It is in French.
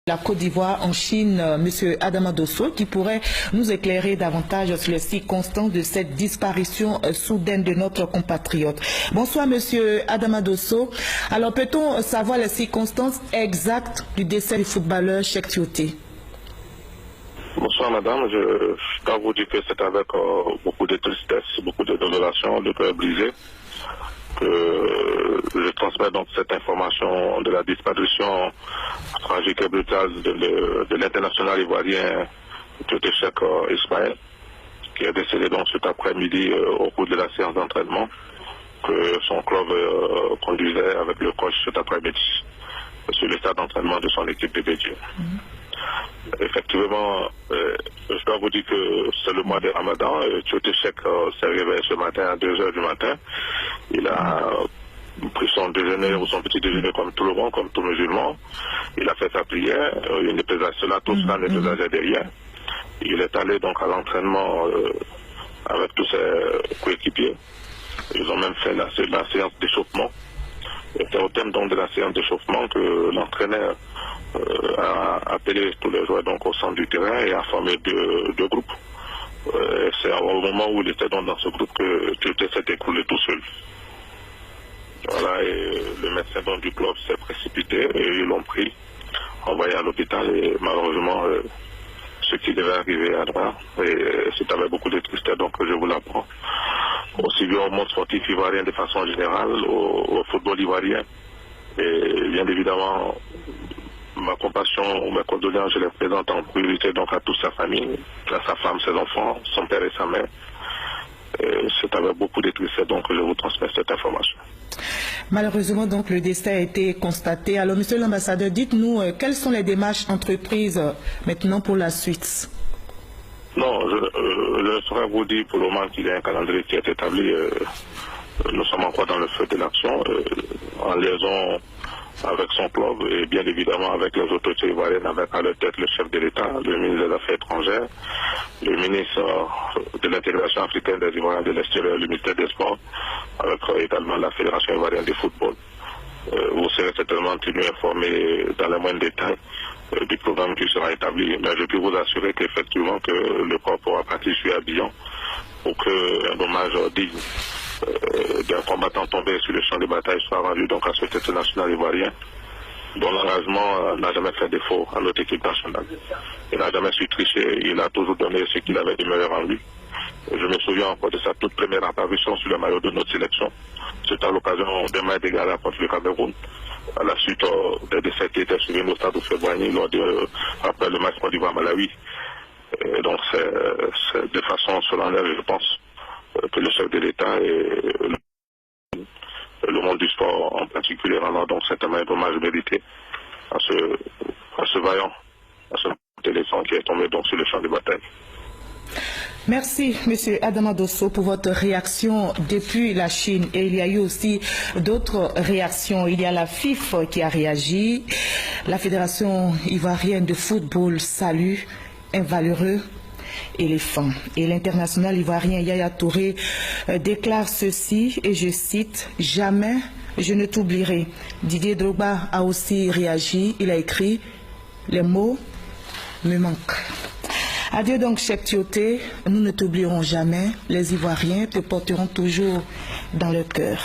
La Côte d'Ivoire en Chine, M. Adama Dosso, qui pourrait nous éclairer davantage sur les circonstances de cette disparition soudaine de notre compatriote. Bonsoir M. Adama Dosso. Alors peut-on savoir les circonstances exactes du décès du footballeur Cheikh Tioté? Bonsoir madame, je dois vous dire que c'est avec beaucoup de tristesse, beaucoup de désolation, de cœur brisé que je transmets donc cette information de la disparition tragique et brutale de l'international ivoirien Tioté Cheikh Ismaël, qui est décédé donc cet après-midi au cours de la séance d'entraînement que son club conduisait avec le coach cet après-midi sur le stade d'entraînement de son équipe de Bédié. Effectivement, je dois vous dire que c'est le mois de Ramadan. Tioté Cheikh s'est réveillé ce matin à 2 h du matin. Il a pris son déjeuner ou son petit déjeuner comme tout le monde, comme tout musulman. Il a fait sa prière. Il ne pesait cela, tout cela ne pesait derrière. Il est allé donc à l'entraînement avec tous ses coéquipiers. Ils ont même fait la séance d'échauffement. C'est au thème donc de la séance d'échauffement que l'entraîneur a appelé tous les joueurs donc au centre du terrain et a formé deux groupes. C'est au moment où il était donc dans ce groupe que Tioté s'est écroulé tout seul. Voilà, et le médecin donc du club s'est précipité et ils l'ont pris, envoyé à l'hôpital et malheureusement ce qui devait arriver à droite. Et c'est avec beaucoup de tristesse donc que je vous l'apprends. Aussi bien au monde sportif ivoirien de façon générale, au football ivoirien. Et bien évidemment, ma compassion ou mes condoléances, je les présente en priorité donc à toute sa famille, à sa femme, ses enfants, son père et sa mère. C'est avec beaucoup de tristesse donc que je vous transmets cette information. Malheureusement, donc, le décès a été constaté. Alors, monsieur l'ambassadeur, dites-nous quelles sont les démarches entreprises maintenant pour la suite? Non, je ne saurais vous dire pour le moment qu'il y a un calendrier qui est établi. Nous sommes encore dans le feu de l'action, en liaison avec son club et bien évidemment avec les autorités ivoiriennes, avec à leur tête le chef de l'État, le ministre des Affaires étrangères, le ministre de l'intégration africaine des Ivoiriens de l'extérieur, le ministère des Sports, avec également la Fédération ivoirienne de football. Vous serez certainement tenu informé dans les moindres détails du programme qui sera établi. Mais je peux vous assurer qu'effectivement que le corps pourra partir sur Abidjan pour qu'un hommage digne d'un combattant tombé sur le champ de bataille soit rendu donc à cet international ivoirien dont l'engagement n'a jamais fait défaut à notre équipe nationale. Il n'a jamais su tricher, il a toujours donné ce qu'il avait de meilleur en lui. Je me souviens encore de sa toute première apparition sur le maillot de notre sélection. C'était à l'occasion d'un match d'égal contre le Cameroun, à la suite des décès qui étaient suivis au stade Oufoué-Boigny après le match Côte d'Ivoire-Malawi. Donc c'est de façon solennelle, je pense, que le chef de l'État et le monde du sport en particulier rendant donc certainement un hommage mérité à ce vaillant, à ce éléphant qui est tombé donc sur le champ de bataille. Merci, M. Adama Dosso, pour votre réaction depuis la Chine. Et il y a eu aussi d'autres réactions. Il y a la FIFA qui a réagi. La Fédération ivoirienne de football salue un valeureux éléphant. Et l'international ivoirien Yaya Touré déclare ceci, et je cite, « Jamais je ne t'oublierai ». Didier Drogba a aussi réagi. Il a écrit « Les mots me manquent ». Adieu donc Cheikh Tioté, nous ne t'oublierons jamais, les Ivoiriens te porteront toujours dans le cœur.